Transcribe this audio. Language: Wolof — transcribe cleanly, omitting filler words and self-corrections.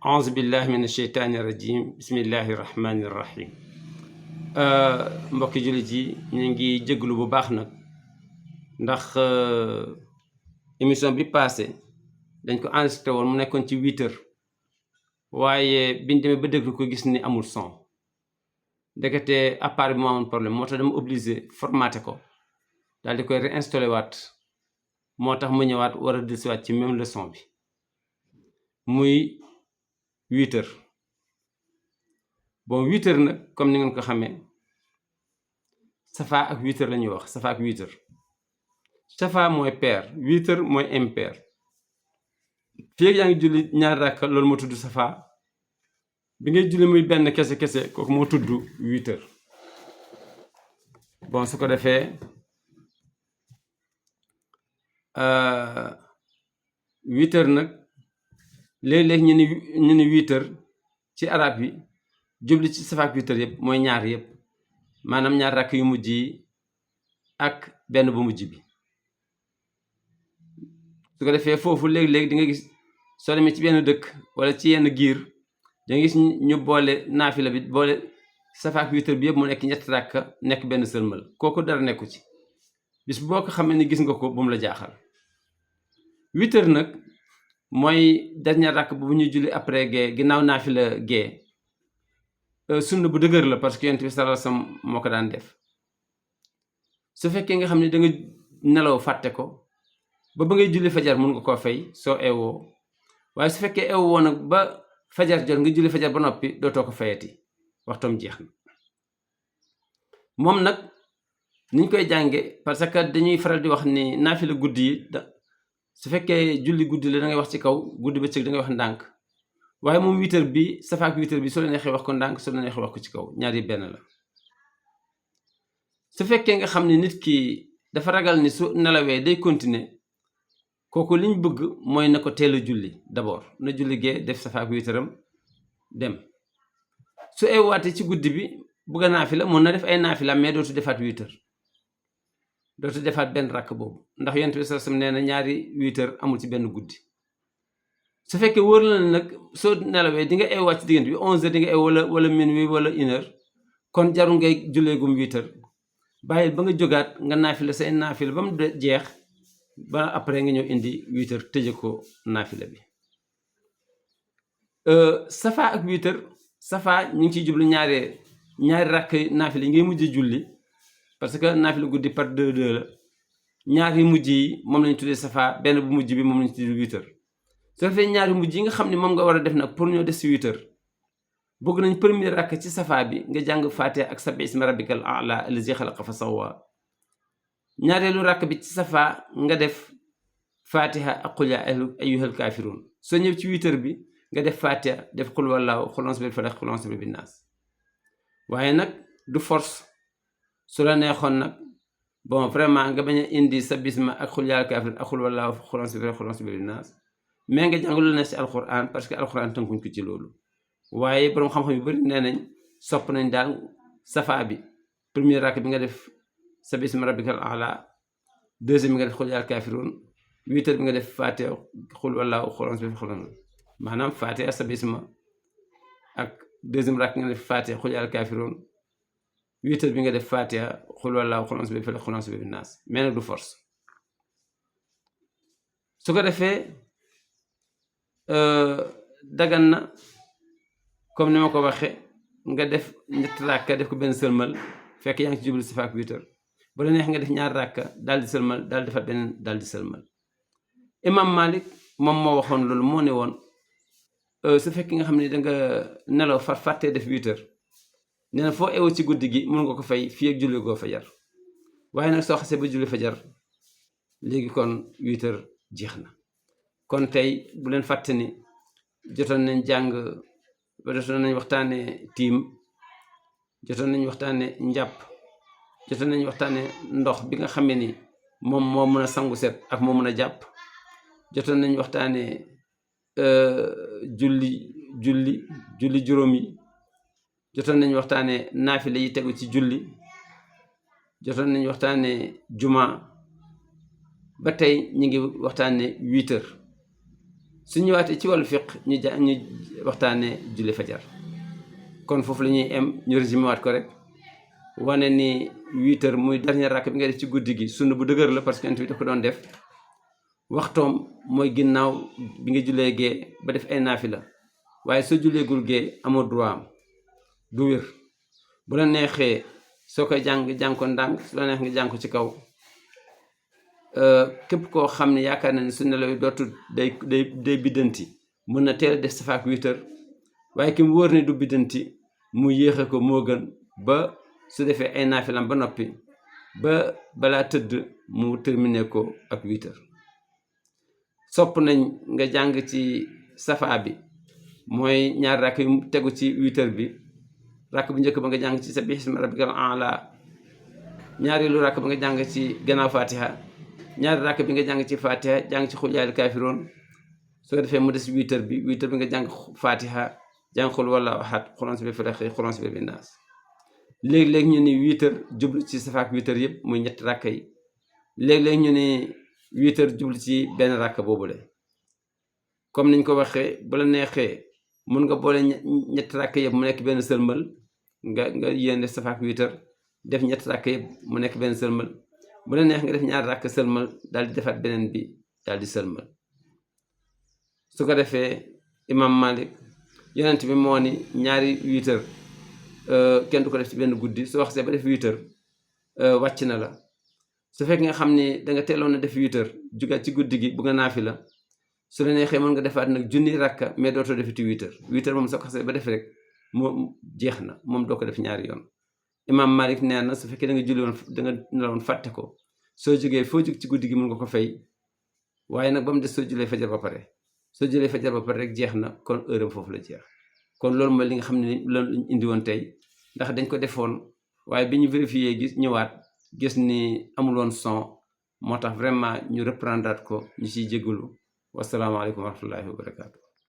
auzu billahi min asheytaani rajim bismillahi rahmaani rahim mbokki jullit yi ñu ngi jéglu bu baax nag ndax émission bi passé dañ ko enregistré woon mu nekkoon ci 8h waaye biñ demee ba déglu ko gis ni amul son ndekete appareil bi moo amoon problème moo tax dama obligé formaté ko daal di koy réinstallé waat moo tax mu ñëwaat war a dellusiwaat ci même leçon bi muy 8h bon 8h nag comme ni ngeen ko xamee safa ak 8h la ñuy wax safa ak 8h safa mooy pair 8h mooy impair fii yaa ngi julli ñaar rakka loolu moo tudd safa bi ngay julli muy benn kese kooku moo tudd 8h bon su ko defee 8h nag léeg-léeg ñu ni 8h ci arab yi jubli ci safa ak 8h yëpp mooy ñaar yëpp maanaam ñaar rakk yu mujj yi ak benn bu mujj bi su ko defee foofu léeg-léeg di nga gis soo demee ci benn dëkk wala ci yenn giir da nga gis ñu boole naafila bi boole safa ak 8h bi yëpp mu nekk ñetti rakk nekk benn sëlmal kooku dara nekku ci bis boo ko xamee ni gis nga ko bu mu la jaaxal 8h nag mooy dernier rakk bu ñuy julli après gee ginnaaw naafila gee sunna bu dëgër la parce que yonent bi sallallahu alayhi wasallam moo ko daan def su fekkee nga xam ne da nga nelaw fàtte ko ba ngay julli fajar mun nga koo fay soo eewoo waaye su fekkee eewoo nag ba fajar jot nga julli fajar ba noppi dootoo ko fayati waxtoom jeex na moom nag niñ koy jànge parce que dañuy faral di wax ni naafila guddi yi su fekkee julli guddi la da ngay wax ci kaw guddi bëccëg da ngay wax ndànk waaye moom 8h bi safa ak 8h bi soo la neexee wax ko ndànk soo la neexee wax ko ci kaw ñaar yi benn la su fekkee nga xam ne nit ki dafa ragal ni su nelawee day continuer kooku liñ bëgg mooy na ko teel a julli d'abord na julli gee def safa ak 8h dem su eewaatee ci guddi bi bëgg a naafila mën na def ay naafila mais dootu defaat 8h dootu defaat benn rakk boobu ndax yonent bi sallallahu alayhi wasallam nee na ñaari 8h amul ci benn guddi su fekkee wóor na nag soo nelawee di nga eewaat ci diggante bi 11h di nga eew wala minuit wala 1h kon jarul ngay julleegum 8h bàyyil ba nga jógaat nga naafila say naafila ba mu jeex ba après nga ñëw indi 8h tëje ko naafila bi safa ak 8h safa ñu ngi ciy jublu ñaari rakk naafila yi ngay mujj julli parce que naafila guddi par 2 la ñaari mujj yi moom lañu tuddee safa benn bu mujj bi moom lañu tuddee 8h su defee ñaari mujj yi nga xam ne moom nga war a def nag pour ñoo des si 8h bëgg nañ premier rakk ci safa bi nga jàng Fatiha ak sabbi isma rabbikal a'la allazi xalaqa fa sawwa ñaareelu rakk bi ci safa nga def Fatiha ak qul yaa ayyuhal kaafiruun soo ñëw ci 8h bi nga def Fatiha def qul wallaahu qul a'uuzu bil falaq qul a'uuzu bi rabbin naas waaye nag du force su la neexoon nag bon vraiment nga bañ a indi sa bisma ak xul yaa kaafir ak xul wallaahu xulans bi naas mais nga jàng lu ne ci alquran parce que alquran tënkuñ ko ci loolu waaye borom xam-xam yu bëri nee nañ sopp nañ daal safa bi premier rakk bi nga def sa bisma rabbikal a'la deuxième bi nga def xul yaa kaafiruun 8h bi nga def Fatiha xul wallaahu xulans bi maanaam Fatiha sa bisma ak deuxième rakk nga def Fatiha xul yaa kaafiruun 8h bi nga def Fatiha xul wallaahu xul a'uuzu bil falaq xul a'uuzu bi naas mais nag du force su ko defee dagan na comme ni ma ko waxee nga def ñetti rakka def ko benn sëlmal fekk yaa ngi ci jublu safa ak 8h bu la neex nga def ñaar rakka daal di sëlmal daal di defaat beneen daal di sëlmal imam Malik moom moo waxoon loolu moo ne woon su fekkee nga xam ne danga nelaw fàttee def 8h nee na foo ewu ci guddi gi mën nga ko fay fii ak julli goo fajar waaye nag soo xasee ba julli fajar léegi kon 8h jeex na kon tey bu leen fàtte ni jotoon nañ jàng ba jotoon nañ waxtaane tiim jotoon nañ waxtaane njàpp jotoon nañ waxtaane ndox bi nga xamee ni moom moo mën a sangu set ak moo mën a jàpp jotoon nañ waxtaane julli juróom yi jotoon nañu waxtaane naafile yi tegu ci julli jotoon nañu waxtaane juma ba tey ñu ngi waxtaane 8h su ñëwaatee ci wàllu fiq ñu waxtaane julli fajar. kon foofu la ñuy em ñu résumé waat ko rek wane ni 8 heures muy dernier rakk bi nga def ci guddi gi sunna bu dëgër la parce que ent bi daf ko doon def waxtoom mooy ginnaaw bi nga jullee gee ba def ay naafila waaye soo julleegul gee amoo droit am du wér. bu la neexee soo koy jàng ko ndànk su la neex nga jàng ko ci kaw képp koo xam ne yaakaar na ne su nelaw dootul day biddanti mën na teel a def safaak 8 heures waaye ki mu wóor ne du biddanti mu yéexe ko moo gën ba su defee ay naafilam ba noppi ba balaa tëdd mu terminé ko ak 8 heures. sopp nañ nga jàng ci safa bi mooy ñaar rakk yu tegu ci 8 heures bi. rakk bu njëkk ba nga jàng ci sabbih isma rabbikal a'la ñaareelu rakk ba nga jàng ci gannaaw fatiha ñaari rakk bi nga jàng ci fatiha jàng ci xul yaa ayyuhal kaafiruun soo ko defee mu des 8 heures bi 8 heures bi nga jàng fatiha jàng xul wallaahu ahad xul a'uuzu bi falaq xul a'uuzu bi rabbin naas. léeg-léeg ñu ni 8 heures jublu ci safaak 8 heures yëpp muy ñetti rakk yi léeg-léeg ñu ni 8 heures jublu ci benn rakk boobule. comme niñ ko waxee bu la neexee mun nga boole ñetti rakk yëpp mu nekk benn sëlmal nga yéene safaak 8 heures def ñetti rakk yëpp mu nekk benn sëlmal bu la neex nga def ñaari rakk sëlmal daal di defaat beneen bi daal di sëlmal. su ko defee imam Malik yonent bi moo ni ñaari 8 heures kenn du ko def ci benn guddi soo waxee ba def 8 heures wàcc na la. su fekk nga xam ni da nga teeloon a def 8 heures jugaat ci guddi gi bu nga naafi la su la neexee mën nga defaat nag junni rakka mais dootoo defati 8 heures 8 heures moom soo ko xasee ba def rek moom jeex na moom doo ko def ñaari yoon. imam Malik nee na su fekkee da nga julli woon da nga nelawoon fàtte ko soo jógee foo jóg ci guddi gi mën nga ko fay waaye nag ba mu des soo jullee fajar ba pare soo jullee fajar ba pare rek jeex na kon heure am foofu la jeex. kon loolu mooy li nga xam ne loolu lañ indi woon tey ndax dañ ko defoon waaye bi ñu vérifié gis ñëwaat gis ni amul woon son moo tax vraiment ñu reprendre ko ñu ciy jégalu. wasalaamaaleykum wa rahmatullahi wa barakaatu.